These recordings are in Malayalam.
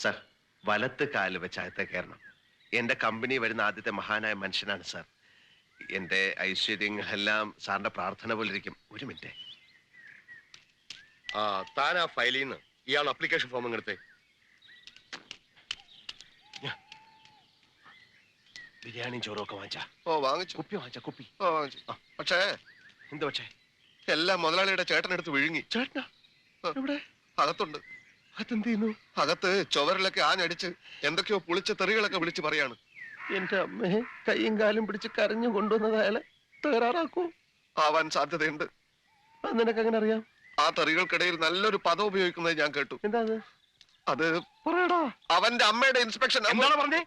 സർ, വലത്ത് കാല് വെച്ച് അകത്തെ കയറണം. എന്റെ കമ്പനി വരുന്ന ആദ്യത്തെ മഹാനായ മനുഷ്യനാണ് സാർ. എന്റെ ഐശ്വര്യങ്ങളെല്ലാം സാറിന്റെ പ്രാർത്ഥന പോലെ ഇരിക്കും. ഒരു മിനിറ്റ്. താൻ ആ ഫയലിൽ നിന്ന് ഇയാൾ അപ്ലിക്കേഷൻ ഫോം എടുത്തേ. ബിരിയാണിയും ചോറും ഒക്കെ വാങ്ങിച്ചാ? വാങ്ങിച്ചു. കുപ്പി വാങ്ങിച്ച? കുപ്പി വാങ്ങിച്ചു. പക്ഷേ എന്ത് പക്ഷേ? എല്ലാം മുതലാളിയുടെ ചേട്ടനെടുത്ത് വിഴുങ്ങി. ചേട്ടനാ? എവിടെ? അകത്തുണ്ട്. അതെന്ത് ചെയ്യുന്നു? അകത്ത് ചുവരിലൊക്കെ ആഞ്ഞടിച്ച് എന്തൊക്കെയോ പുളിച്ച തെറികളൊക്കെ വിളിച്ച് പറയാണ്. എന്റെ അമ്മയെ കൈയും കാലും പിടിച്ച് കരഞ്ഞു കൊണ്ടുവന്നത് അയാളെ തകരാറാക്കൂ? ആവാൻ സാധ്യതയുണ്ട്. നിനക്ക് അങ്ങനെ അറിയാം? ആ തെറികൾക്കിടയിൽ നല്ലൊരു പദം ഉപയോഗിക്കുന്നത് ഞാൻ കേട്ടു. എന്താ അത്? പറയടാ. അവന്റെ അമ്മയുടെ ഇൻസ്പെക്ഷൻ. എന്താണ് പറഞ്ഞേ?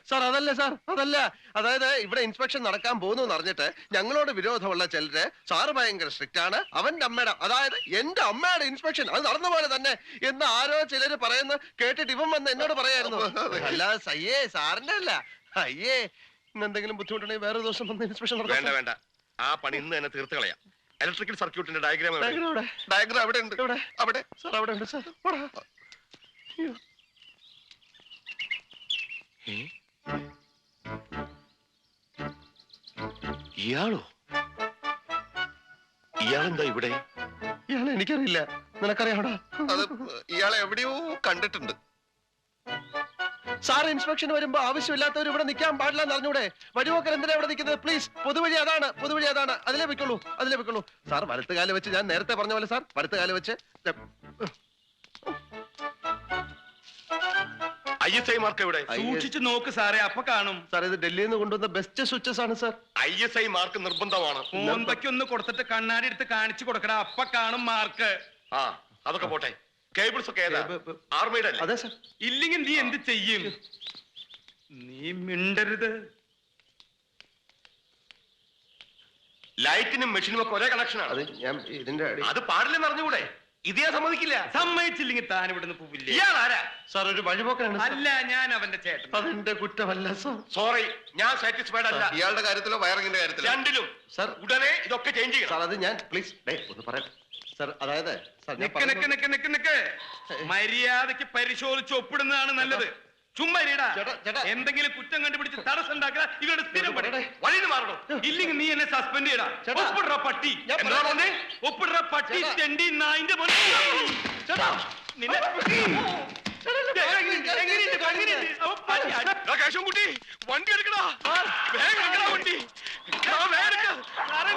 സാർ, അതല്ല സാർ, അതല്ല. അതായത് ഇവിടെ ഇൻസ്പെക്ഷൻ നടക്കാൻ പോകുന്നു അറിഞ്ഞിട്ട് ഞങ്ങളോട് വിരോധമുള്ള ചിലര് സാറ് ഭയങ്കര സ്ട്രിക്റ്റ് ആണ്, അവന്റെ അമ്മയുടെ, അതായത് എന്റെ അമ്മയുടെ ഇൻസ്പെക്ഷൻ അത് നടന്ന പോലെ തന്നെ എന്ന് ആരോ ചിലര് പറയുന്ന കേട്ടിട്ട് ഇവൻ വന്ന് എന്നോട് പറയായിരുന്നു. അല്ലാതെ സയ്യേ സാറിന്റെ അല്ല. അയ്യേ, ഇന്നെന്തെങ്കിലും ബുദ്ധിമുട്ടുണ്ടെങ്കിൽ വേറെ ദിവസം വന്ന് ഇൻസ്പെക്ഷൻ വേണ്ട വേണ്ട, ആ പണി ഇന്ന് തന്നെ തീർത്ത് കളയാം. ഇലക്ട്രിക്കൽ സർക്യൂട്ടിന്റെ ഡയഗ്രാം അവിടെ ഉണ്ട്. അവിടെ സാർ, അവിടെ ഉണ്ട് സാർ. ഇയാളോ? ഇയാളെന്താ ഇവിടെ? ഇയാളെ എനിക്കറിയില്ല, നിനക്കറിയാടാ? അത് ഇയാളെ എവിടെയോ കണ്ടിട്ടുണ്ട്. സാർ, ഇൻസ്പെക്ഷൻ വരുമ്പോ ആവശ്യമില്ലാത്തവർ ഇവിടെ നിൽക്കാൻ പാടില്ല എന്ന് അറിഞ്ഞൂടെ? വഴിപോക്കർ എന്തിനാ ഇവിടെ നിൽക്കുന്നത്? പ്ലീസ്, പൊതുവഴി അതാണ്, പൊതുവഴി അതാണ്, അതിലേ വെക്കുള്ളൂ, അതിലേ വെക്കുള്ളൂ. സാർ, വലത്ത് കാല് വെച്ച്, ഞാൻ നേരത്തെ പറഞ്ഞ പോലെ സാർ, വലത്ത് കാല് വെച്ച്. ISI മാർക്ക് എവിടെ? സൂക്ഷിച്ചു നോക്ക് സാറേ, അപ്പൊ കാണും. സാർ, ഇത് ഡൽഹിയിൽ നിന്ന് കൊണ്ടുവന്ന ബെസ്റ്റ് സ്വിച്ചസ് ആണ് സാർ. ISI മാർക്ക് നിർബന്ധമാണ്. മോന്തയ്ക്കൊന്ന് കൊടുത്തിട്ട് കണ്ണാടി എടുത്ത് കാണിച്ചു കൊടുക്കടാ, അപ്പൊ കാണും മാർക്ക്. അതൊക്കെ പോട്ടെ. കേബിൾസ് ഒക്കെ ആർമിയുടെ? അതെ സാർ. ഇല്ലെങ്കിൽ നീ എന്ത് ചെയ്യും? നീ മിണ്ടരുത്. ലൈറ്റിനും മെഷീനും ഒക്കെ ഒരേ കണക്ഷനാണ്. അത് ഞാൻ ഇതിന്റെ അത് പാടില്ലെന്ന് അറിഞ്ഞുകൂടെ? ഇതേ സമ്മതിക്കില്ല. സമ്മതിച്ചില്ലെങ്കിൽ താൻ ഇവിടുന്ന് പോവില്ല. ഇയാളാരാ? സാർ, ഒരു വഴിപോക്കനാണ്. അല്ല, ഞാൻ അവന്റെ ചേട്ടൻ. അതെന്റെ കുറ്റമല്ല സാർ. സോറി, ഞാൻ സാറ്റിസ്ഫൈഡ് അല്ല. ഇയാളുടെ കാര്യത്തിലോ വയറിങ്ങിന്റെ കാര്യത്തിലോ? രണ്ടിലും. സാർ, ഉടനെ ഇതൊക്കെ ചേഞ്ച് ചെയ്യണം. സാർ, അത് ഞാൻ പ്ലീസ് ഒന്ന് പറയാം സാർ. അതായത് നിക്ക് മര്യാദക്ക് പരിശോധിച്ച് ഒപ്പിടുന്നതാണ് നല്ലത്. ചുമ്മാ എന്തെങ്കിലും കുറ്റം കണ്ടുപിടിച്ച് തടസ്സം ഉണ്ടാക്കുക ഇവരുടെ സ്ഥിരം വഴിന്ന് മാറണം. ഇല്ലെങ്കിൽ നീ എന്നെ സസ്പെൻഡ് ചെയ്യടാ. ഒപ്പിടുற പട്ടി, ഒപ്പിടുற പട്ടി, തെണ്ടി നായിന്റെ കുട്ടി വണ്ടി എടുക്കടാ, വേഗം എടുക്കടാ വണ്ടി.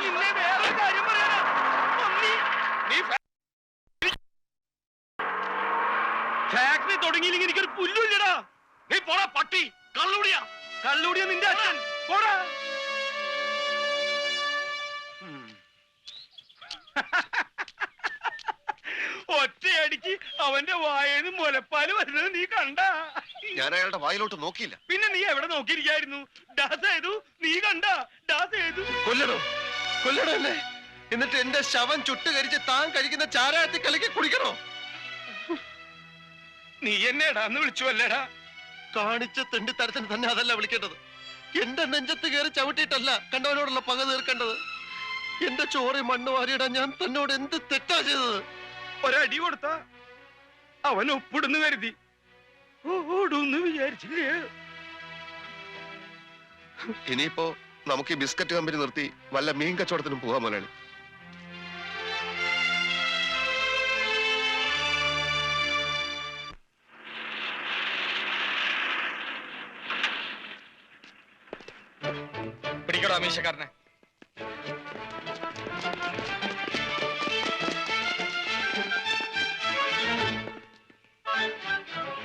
നിന്നെ വേറെ കാര്യം പറയാനാ. ഫാക്ടറി തുടങ്ങിയില്ലെങ്കിൽ എനിക്കൊരു പുല്ലുമില്ലടാ. നീ പോടാ പട്ടി, കള്ളുടിയാ. കള്ളുടിയ നിന്റെ അച്ഛൻ. പോടാ. ഒറ്റയടിക്ക് അവന്റെ വായേന്ന് മുലപ്പാല് വരുന്നത് നീ കണ്ട? ഞാൻ അയാളുടെ വായിലോട്ട് നോക്കിയില്ല. പിന്നെ നീ എവിടെ നോക്കിയിരിക്കായിരുന്നു? ഡാസ് ചെയ്തു, നീ കണ്ട? ഡാസ് ചെയ്തു. കൊല്ലണോ? കൊല്ലണോ എന്നെ? എന്നിട്ട് എന്റെ ശവം ചുട്ടുകരിച്ച് താൻ കഴിക്കുന്ന ചാരായത്തിൽ കലക്കി കുടിക്കണോ? നീ എന്നെടാ എന്ന് വിളിച്ചു അല്ലേടാ? കാണിച്ച തെണ്ടിത്തരത്തിന് തന്നെ അതല്ല വിളിക്കേണ്ടത്. എന്റെ നെഞ്ചത്ത് കയറി ചവിട്ടിയിട്ടല്ല കണ്ടവനോടുള്ള പക തീർക്കേണ്ടത്. എന്റെ ചോറി മണ്ണ് വാരിയിടാൻ ഞാൻ തന്നോട് എന്ത് തെറ്റാ ചെയ്തത്? ഒരടി കൊടുത്ത അവൻ ഒപ്പിടുന്നു കരുതി ഓടൂന്ന് വിചാരിച്ചില്ലേ? ഇനിയിപ്പോ നമുക്ക് ഈ ബിസ്ക്കറ്റ് കമ്പനി നിർത്തി വല്ല മീൻ കച്ചവടത്തിനും പോകാൻ മുതലാളി. പിടിക്കടോ അമീഷക്കാരനെ.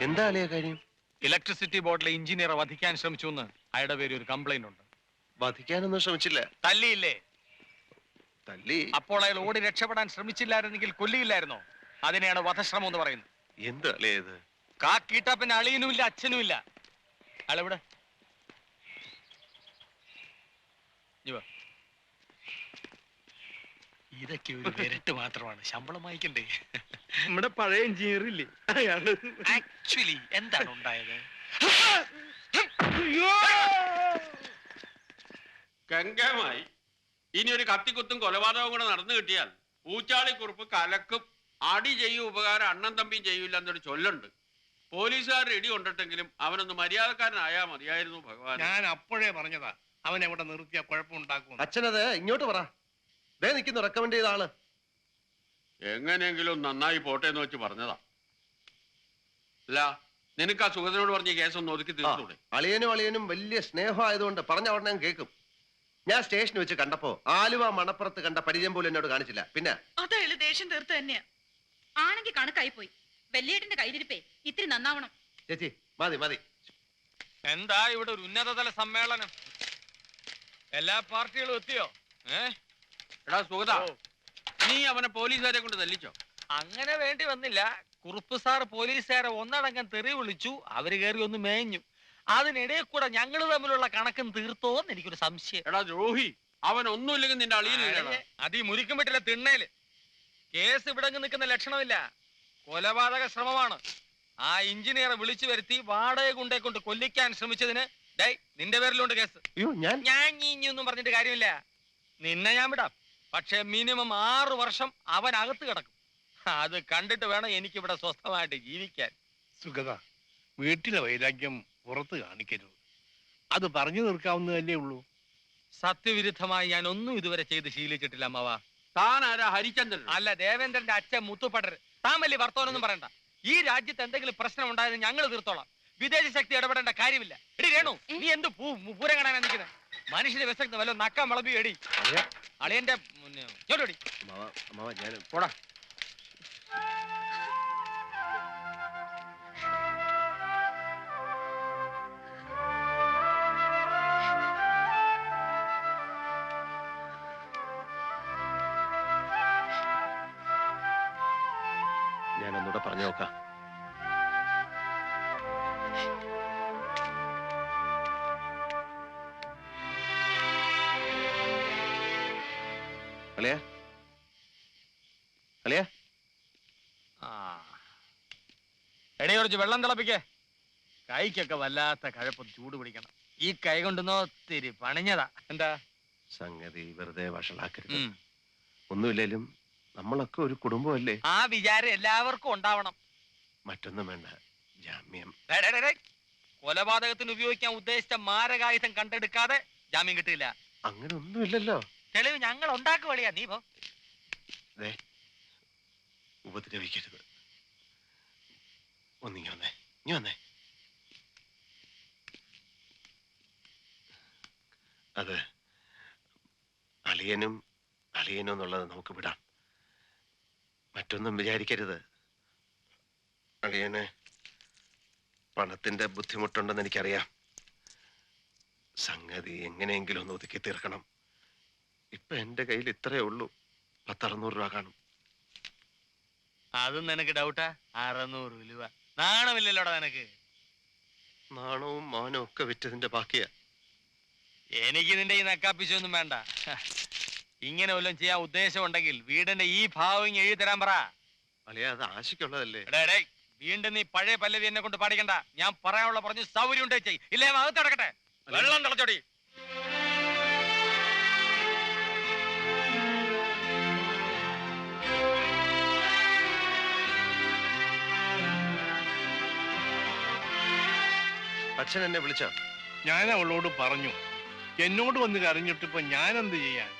എന്താ അളിയ കാര്യം? ഇലക്ട്രിസിറ്റി ബോർഡിലെ എഞ്ചിനീയറെ വധിക്കാൻ ശ്രമിച്ചു എന്ന് അയാളുടെ പേര് ഒരു കംപ്ലൈന്റ് ഉണ്ട്. വധിക്കാനൊന്നും ശ്രമിച്ചില്ല. തല്ലിയില്ലേ? തല്ലി. അപ്പോൾ അയാൾ ഓടി രക്ഷപ്പെടാൻ ശ്രമിച്ചില്ലായിരുന്നെങ്കിൽ കൊല്ലിയില്ലായിരുന്നോ? അതിനെയാണ് വധശ്രമം എന്ന് പറയുന്നത്. എന്ത് അളിയ ഇത്? കാക്കീട്ടാ പിന്നെ അളിയനും ഇല്ല അച്ഛനും ഇല്ല. അയാളെവിടെ? ഇതൊക്കെ ഒരു വിരട്ട് മാത്രമാണ്, ശമ്പളം വായിക്കണ്ടേ? നമ്മുടെ പഴയ എഞ്ചിനീയർ ഇല്ലേ അയാള്? ആക്ച്വലി എന്താണ് ഉണ്ടായത്? ഗംഗമായി ഇനി ഒരു കത്തിക്കുത്തും കൊലപാതകവും കൂടെ നടന്നു കിട്ടിയാൽ ഊച്ചാളിക്കുറുപ്പ് കലക്കും. അടി ചെയ്യും ഉപകാരം അണ്ണൻ തമ്പിയും ചെയ്യൂല എന്നൊരു ചൊല്ലുണ്ട്. പോലീസുകാരുടെ ഇടി കൊണ്ടിട്ടെങ്കിലും അവനൊന്ന് മര്യാദക്കാരനായാ മതിയായിരുന്നു ഭഗവാൻ. ഞാൻ അപ്പോഴേ പറഞ്ഞതാ അവൻ എവിടെ നിർത്തിയ കുഴപ്പമുണ്ടാക്കും. അച്ഛനത് ഇങ്ങോട്ട് പറ. ദേ നിൽക്കുന്നു റെക്കമെൻഡ് ചെയ്ത ആള്. എങ്ങനെയെങ്കിലും നന്നായി പോട്ടെ എന്ന് വെച്ച് പറഞ്ഞതാ. അല്ല, നിനക്ക് ആ സുഗതനോട് പറഞ്ഞ കേസൊന്ന് ഒതുക്കി തീർത്തൂടെ? അളിയനും വലിയ സ്നേഹമായതുകൊണ്ട് പറഞ്ഞ ഉടനെ ഞാൻ കേൾക്കും. ഞാൻ സ്റ്റേഷനിൽ വെച്ച് കണ്ടപ്പോ ആലുവ മണപ്പുറത്ത് കണ്ട പരിചയം പോലും എന്നോട് കാണിച്ചില്ല. പിന്നെ അതയാള് ദേഷ്യം തീർത്ത് തന്നെയാ. ആണെങ്കിൽ കണക്കായി പോയി. വെള്ളിയേട്ടന്റെ കയ്യിലിരിപ്പേ ഇത്തിരി നന്നാവണം. ചേച്ചി മതി മതി. എന്താ ഇവിടെ ഒരു ഉന്നതതല സമ്മേളനം? എല്ലാ പാർട്ടികളും എത്തിയോ? എടാ സുഗത, നീ അവനെ പോലീസുകാരെ കൊണ്ട് തല്ലിച്ചോ? അങ്ങനെ വേണ്ടി വന്നില്ല. കുറുപ്പ് സാർ പോലീസുകാരെ ഒന്നടങ്കം തെറി വിളിച്ചു. അവര് കയറി ഒന്ന് മേഞ്ഞു. അതിനിടയിൽ കൂടെ ഞങ്ങൾ തമ്മിലുള്ള കണക്കും തീർത്തോന്ന് എനിക്കൊരു സംശയം. എടാ ദ്രോഹി, അവൻ ഒന്നുമില്ലെങ്കിൽ നിന്റെ അളിയന് അത് ഈ മുരിക്കും പറ്റില്ല തിണ്ണേല്. കേസ് ഇവിടെ നിൽക്കുന്ന ലക്ഷണമില്ല. കൊലപാതക ശ്രമമാണ്. ആ എഞ്ചിനീയറെ വിളിച്ചു വരുത്തി വാടക കൊണ്ടേ കൊണ്ട് കൊല്ലിക്കാൻ ശ്രമിച്ചതിന് നിന്റെ പേരിലുണ്ട് കേസ്. അയ്യോ ഞാൻ ഒന്നും പറഞ്ഞിട്ട് കാര്യമില്ല. നിന്നെ ഞാൻ വിടാം. പക്ഷെ മിനിമം 6 വർഷം അവൻ അകത്ത് കിടക്കും. അത് കണ്ടിട്ട് വേണം എനിക്കിവിടെ സ്വസ്ഥമായിട്ട് ജീവിക്കാൻ. സുഗത, വീട്ടിലെ വൈരാഗ്യം പുറത്ത് കാണിക്കരുത്. അത് പറഞ്ഞു തീർക്കാവുന്നതല്ലേ ഉള്ളൂ. സത്യവിരുദ്ധമായി ഞാൻ ഒന്നും ഇതുവരെ ചെയ്ത് ശീലിച്ചിട്ടില്ല അമ്മവ. താൻ ആരാ? ഹരിചന്ദ്രൻ അല്ല, ദേവേന്ദ്രന്റെ അച്ഛൻ മുത്തുപടർ. താൻ വലിയ വർത്തമാനൊന്നും പറയണ്ട. ഈ രാജ്യത്ത് എന്തെങ്കിലും പ്രശ്നം ഉണ്ടായത് ഞങ്ങൾ തീർത്തോളാം. വിദേശ ശക്തി ഇടപെടേണ്ട കാര്യമില്ല. എടി രേണു, നീ എന്ത് പൂരം കാണാനാ നിൽക്കുന്നത്? മനുഷ്യന്റെ വിശക്തി വല്ല നക്കാൻ വിളമ്പി എടി. അളിയന്റെ ചോട്ടോടി പോടാ. ഞാനൊന്നുകൂടെ പറഞ്ഞു നോക്കാം. അളിയ അളിയ എടേ കുറച്ച് വെള്ളം തിളപ്പിക്കേ. കൈക്കൊക്കെ വല്ലാത്ത കഴപ്പം ചൂട് പിടിക്കണം. ഈ കൈ കൊണ്ടുവന്നോ ഒത്തിരി പണിഞ്ഞതാ. എന്താ സംഗതി വെറുതെ വഷളാക്കരുത്. ഒന്നുമില്ലേലും നമ്മളൊക്കെ ഒരു കുടുംബമല്ലേ? ആ വിചാരം എല്ലാവർക്കും ഉണ്ടാവണം. മറ്റൊന്നും വേണ്ട, ജാമ്യം. കൊലപാതകത്തിന് ഉപയോഗിക്കാൻ ഉദ്ദേശിച്ച മാരകായുധം കണ്ടെടുക്കാതെ ജാമ്യം കിട്ടില്ല. അങ്ങനെ ഒന്നുമില്ലല്ലോ. തെളിവ് ഞങ്ങൾ ഉണ്ടാക്കുവളിയാ. നീ പോ. ഉപദ്രവിക്കരുത്. ഒന്നിങ്ങി വന്നേ, നീ വന്നേ. അത് അളിയനും എന്നുള്ളത് നമുക്ക് വിടാം. മറ്റൊന്നും വിചാരിക്കരുത്. അളിയന് പണത്തിന്റെ ബുദ്ധിമുട്ടുണ്ടെന്ന് എനിക്കറിയാം. സംഗതി എങ്ങനെയെങ്കിലും ഒന്ന് ഒതുക്കി തീർക്കണം. ഇപ്പൊ എന്റെ കയ്യിൽ ഇത്രയേ ഉള്ളൂ. 600 രൂപ കാണും. അതും നിനക്ക് ഡൗട്ടാ? 600 രൂപ നാണമില്ലല്ലോടാ നിനക്ക്? നാണവും മാനവും ഒക്കെ വിറ്റതിന്റെ ബാക്കിയാ. എനിക്ക് നിന്റെ ഈ നക്കാപ്പിച്ചൊന്നും വേണ്ട. ഇങ്ങനെ വല്ലതും ചെയ്യാൻ ഉദ്ദേശം ഉണ്ടെങ്കിൽ വീടിന്റെ ഈ ഭാവം എഴുതി തരാൻ പറ. അളിയ, അത് ആശയ്ക്കുള്ളതല്ലേ? വീണ്ടും നീ പഴയ പല്ലവി എന്നെ കൊണ്ട് പാടിക്കണ്ട. ഞാൻ പറയാനുള്ള പറഞ്ഞു സൗകര്യം ഉണ്ടേ ചെയ്. ഇല്ലേ അകത്ത് കിടക്കട്ടെ. വെള്ളം തിളച്ചോടി. അച്ഛൻ എന്നെ വിളിച്ചോ? ഞാൻ അവളോട് പറഞ്ഞു. എന്നോട് വന്ന് കരഞ്ഞിട്ടിപ്പോ ഞാൻ എന്ത് ചെയ്യാൻ?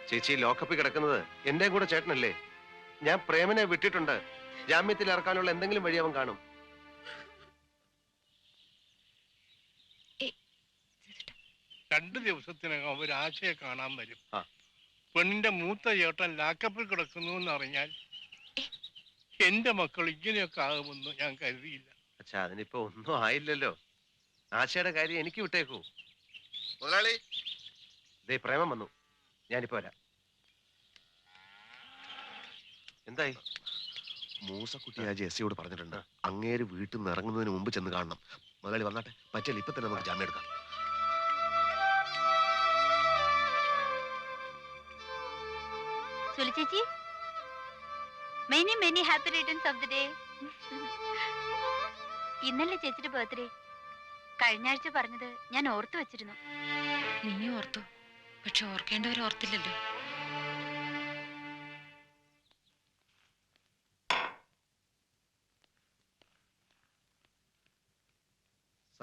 ചേച്ചി ലോക്കപ്പിൽ കിടക്കുന്നത് എന്റെ കൂടെ ചേട്ടനല്ലേ? ഞാൻ പ്രേമനെ വിട്ടിട്ടുണ്ട്. ജാമ്യത്തിൽ ഇറക്കാനുള്ള എന്തെങ്കിലും വഴി അവൻ കാണും. രണ്ടു ദിവസത്തിനകം അവരാശയെ കാണാൻ വരും. പെണ്ണിന്റെ മൂത്ത ചേട്ടൻ ലാക്കപ്പിൽ കിടക്കുന്നു എന്നറിഞ്ഞാൽ എന്റെ മക്കൾ ഇങ്ങനെയൊക്കെ ആകുമെന്ന് ഞാൻ കരുതിയില്ല. അച്ഛാ, അതിനിപ്പോ ഒന്നും ആയില്ലല്ലോ. ആശയുടെ കാര്യം എനിക്ക് വിട്ടേക്കൂ. മുതലാളി, ദേ പ്രേമം വന്നു. ഞാനിപ്പോ വരാം. എന്തായി? മൂസക്കുട്ടി ആ ജെസ്സിയോട് പറഞ്ഞിട്ടുണ്ട്, അങ്ങേര് വീട്ടിൽ നിന്ന് ഇറങ്ങുന്നതിന് മുമ്പ് ചെന്ന് കാണണം. മുതലാളി വന്നാട്ടെ. പറ്റില്ല, ഇപ്പൊ തന്നെ നമുക്ക് ജാമ്യം എടുക്കാം. ചേച്ചി, many many happy returns of the day. ഇന്നലെ ചേച്ചിയുടെ ബർത്ത്ഡേ. കഴിഞ്ഞ ആഴ്ച പറഞ്ഞത് ഞാൻ ഓർത്തു വെച്ചിരുന്നു. നീ ഓർത്തു, പക്ഷെ ഓർക്കേണ്ടവർ ഓർത്തില്ലല്ലോ.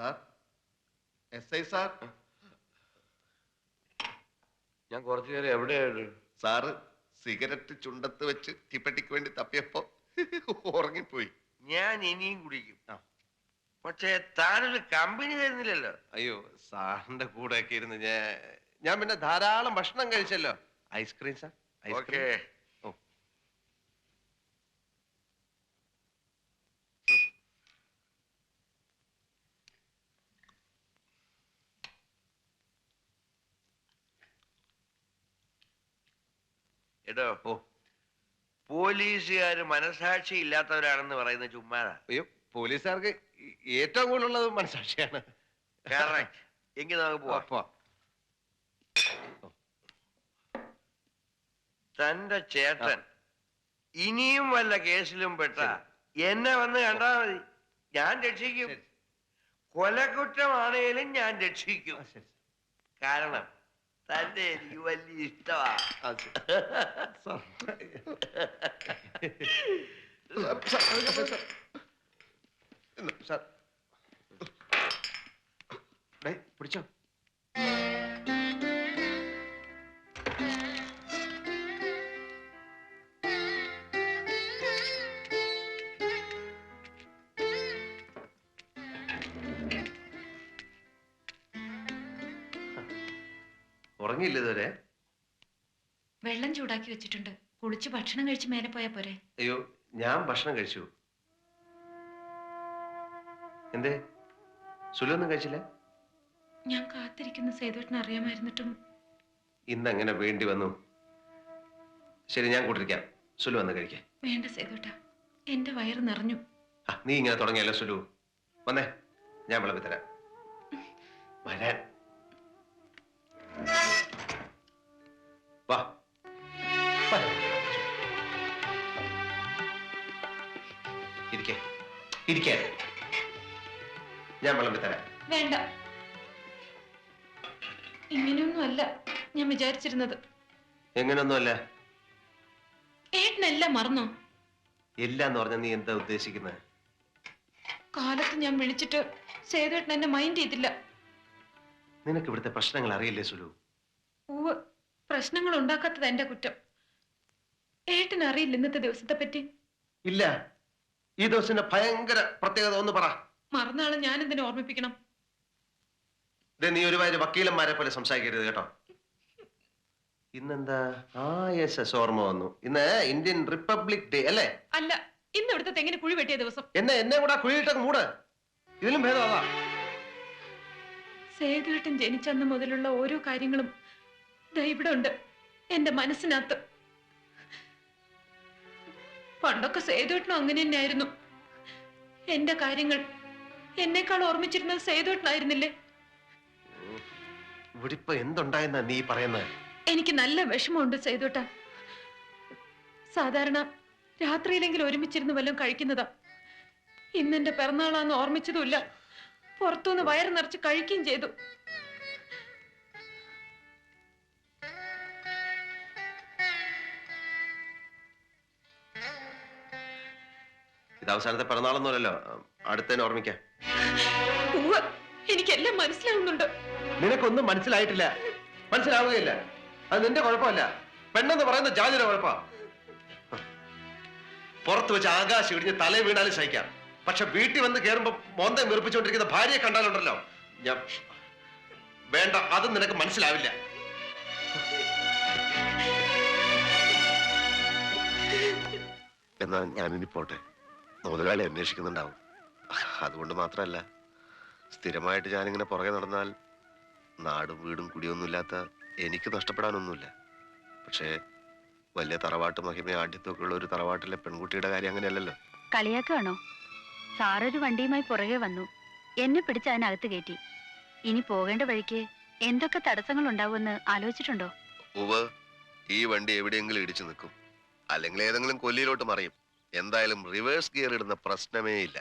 Sir, S I sir. ഞാൻ കുറച്ചു നേരം എവിടെയാണ്? സാറ് സിഗരറ്റ് ചുണ്ടത്ത് വെച്ച് തീപ്പെട്ടിക്ക് വേണ്ടി തപ്പിയപ്പോ ഉറങ്ങിപ്പോയി. ഞാൻ ഇനിയും കുടിക്കും. പക്ഷേ താനൊരു കമ്പനി തരുന്നില്ലല്ലോ. അയ്യോ, സാറിന്റെ കൂടെ ഒക്കെ ഇരുന്ന് ഞാൻ പിന്നെ ധാരാളം ഭക്ഷണം കഴിച്ചല്ലോ. Ice cream sir, okay. ഓ, എടോ, ഓ, പോലീസുകാര് മനസാക്ഷി ഇല്ലാത്തവരാണെന്ന് പറയുന്ന ചുമ്മാതാ. അയ്യോ, പോലീസുകാർക്ക് ഏറ്റവും കൂടുതലുള്ളത് മനസാക്ഷിയാണ്. കറക്റ്റ്. എങ്കിൽ നമുക്ക് പോവാം. പോവാം. തന്റെ ചേട്ടൻ ഇനിയും വല്ല കേസിലും പെട്ട എന്നെ വന്ന് കണ്ടാ മതി, ഞാൻ രക്ഷിക്കും. ശരി. കൊലക്കുറ്റമാണേലും ഞാൻ രക്ഷിക്കും. ആ, ശരി. കാരണം തന്റെ എനിക്ക് വലിയ ഇഷ്ടമാ. ആ, ശരി. സാർ. സാർ. ഇന്ന് സാർ. ഡേയ്, പിടിച്ചോ. ഉറങ്ങിയില്ല ഇതുവരെ? വെള്ളം ചൂടാക്കി വെച്ചിട്ടുണ്ട്. കുളിച്ച് ഭക്ഷണം കഴിച്ച് മേലെ പോയാ പോരെ? അയ്യോ, ഞാൻ ഭക്ഷണം കഴിച്ചു. എന്തേ, സുലൊന്നും കഴിച്ചില്ല? ഞാൻ കാത്തിരിക്കുന്ന സേതുവേട്ടന് അറിയാമായിരുന്നിട്ടും ഇന്ന് എങ്ങനെ വേണ്ടി വന്നു? ശരി, ഞാൻ കൂട്ടിരിക്കാം. സുലു വന്ന് കഴിക്കാം. വേണ്ട സേതുവേട്ട, എന്റെ വയറ് നിറഞ്ഞു. നീ ഇങ്ങനെ തുടങ്ങിയല്ലോ സുലു. വന്നേ, ഞാൻ വിളമ്പി തരാം. വരാൻ വാ. ഇരിക്കേ, ഇരിക്കേ. ഞാൻ വിളമ്പി തരാം. വേണ്ട, ഇങ്ങനെയൊന്നും അല്ല ഞാൻ വിചാരിച്ചിരുന്നത്. എങ്ങനെയൊന്നുമല്ല. ഏട്ടനെല്ലാം മറന്നോ? ഇല്ലാന്ന് പറഞ്ഞ നീ എന്താ ഉദ്ദേശിക്കുന്നത്? കാലത്ത് ഞാൻ വിളിച്ചിട്ട് സേതുവേട്ടൻ എന്നെ മൈൻഡ് ചെയ്തില്ല. നിനക്ക് ഇവിടുത്തെ പ്രശ്നങ്ങൾ അറിയില്ലേ സുലു? ഉവ്വ്, പ്രശ്നങ്ങൾ ഉണ്ടാക്കാത്തത് എന്റെ കുറ്റം. ഏട്ടന് അറിയില്ല ഇന്നത്തെ ദിവസത്തെ പറ്റി? ഇല്ല. ഈ ദിവസത്തിന്റെ ഭയങ്കര പ്രത്യേകത ഒന്ന് പറ. മറന്നാളെ ഞാൻ എന്തിനു ഓർമ്മിപ്പിക്കണം? നീ ഒരുമാതിരി വക്കീലന്മാരെ പോലെ സംസാരിക്കരുത് കേട്ടോ. ഇന്നെന്താ? ഓർമ്മ വന്നു. ഇന്ന് ഇന്ത്യൻ റിപ്പബ്ലിക് ഡേ അല്ലേ? അല്ല, ഇന്ന് ഇവിടുത്തെ തെങ്ങിന് കുഴി വെട്ടിയ ദിവസം. എന്നെ കൂടെ കുഴിയിട്ടൊക്കെ മൂട്. ഇതിലും ഭേദം അതാ. സേതുവേട്ടൻ ജനിച്ചന്ന് മുതലുള്ള ഓരോ കാര്യങ്ങളും ദാ ഇവിടെ ഉണ്ട് എന്റെ മനസ്സിനകത്ത്. പണ്ടൊക്കെ സേതുവേട്ടനും അങ്ങനെ തന്നെയായിരുന്നു. എന്റെ കാര്യങ്ങൾ എന്നെക്കാൾ ഓർമ്മിച്ചിരുന്നത് സേതുവേട്ടനായിരുന്നില്ലേ? ഇവിടെ ഇപ്പൊ എന്തുണ്ടായെന്നാ നീ പറയുന്നത്? എനിക്ക് നല്ല വിഷമമുണ്ട് സേതുവേട്ട. സാധാരണ രാത്രിയിലെങ്കിലും ഒരുമിച്ചിരുന്ന് വല്ലതും കഴിക്കുന്നതാ. ഇന്നെന്റെ പിറന്നാളാന്ന് ഓർമ്മിച്ചതുമില്ല. പുറത്തുനിന്ന് വയറ് നിറച്ച് കഴിക്കുകയും ചെയ്തു. ഇത് അവസാനത്തെ പിറന്നാളൊന്നുമല്ലല്ലോ. അടുത്തതിനെ ഓർമ്മിക്കാം. ഉവ്വ്, എനിക്കെല്ലാം മനസ്സിലാവുന്നുണ്ട്. നിനക്കൊന്നും മനസ്സിലായിട്ടില്ല, മനസ്സിലാവുകയില്ല. അത് നിന്റെ കുഴപ്പമല്ല, പെണ്ണെന്ന് പറയുന്ന ജാതിയുടെ കുഴപ്പ. പുറത്ത് വെച്ച് ആകാശം ഇടിഞ്ഞ് തല വീണാലും സഹിക്കാം. പക്ഷെ വീട്ടിൽ വന്ന് കയറുമ്പോ മോന്തം വീർപ്പിച്ചുകൊണ്ടിരിക്കുന്ന ഭാര്യയെ കണ്ടാലുണ്ടല്ലോ, ഞാൻ വേണ്ട, അതും നിനക്ക് മനസ്സിലാവില്ല. എന്നാ ഞാനിനി പോട്ടെ. മുതലാളി അന്വേഷിക്കുന്നുണ്ടാവും. അതുകൊണ്ട് മാത്രമല്ല, സ്ഥിരമായിട്ട് ഞാനിങ്ങനെ പുറകെ നടന്നാൽ നാടും വീടും കുടിയൊന്നുമില്ലാത്ത എനിക്ക് നഷ്ടപ്പെടാനൊന്നുമില്ല. പക്ഷേ വലിയ തറവാട്ട് മഹിമ ആഢ്യത്തൊക്കെ ഉള്ള ഒരു തറവാട്ടിലെ പെൺകുട്ടിയുടെ കാര്യം അങ്ങനെയല്ലല്ലോ. കളിയാക്കാണോ? സാറൊരു വണ്ടിയുമായി പുറകെ വന്നു, എന്നെ പിടിച്ച് അതിനകത്ത് കയറ്റി. ഇനി പോകേണ്ട വഴിക്ക് എന്തൊക്കെ തടസ്സങ്ങൾ ഉണ്ടാവുമെന്ന് ആലോചിച്ചിട്ടുണ്ടോ? ഉവ്വ്, ഈ വണ്ടി എവിടെയെങ്കിലും ഇടിച്ചു നിൽക്കും, അല്ലെങ്കിൽ ഏതെങ്കിലും കൊല്ലിയിലോട്ട് മറിയും. എന്തായാലും റിവേഴ്സ് ഗിയർ ഇടുന്ന പ്രശ്നമേ ഇല്ല.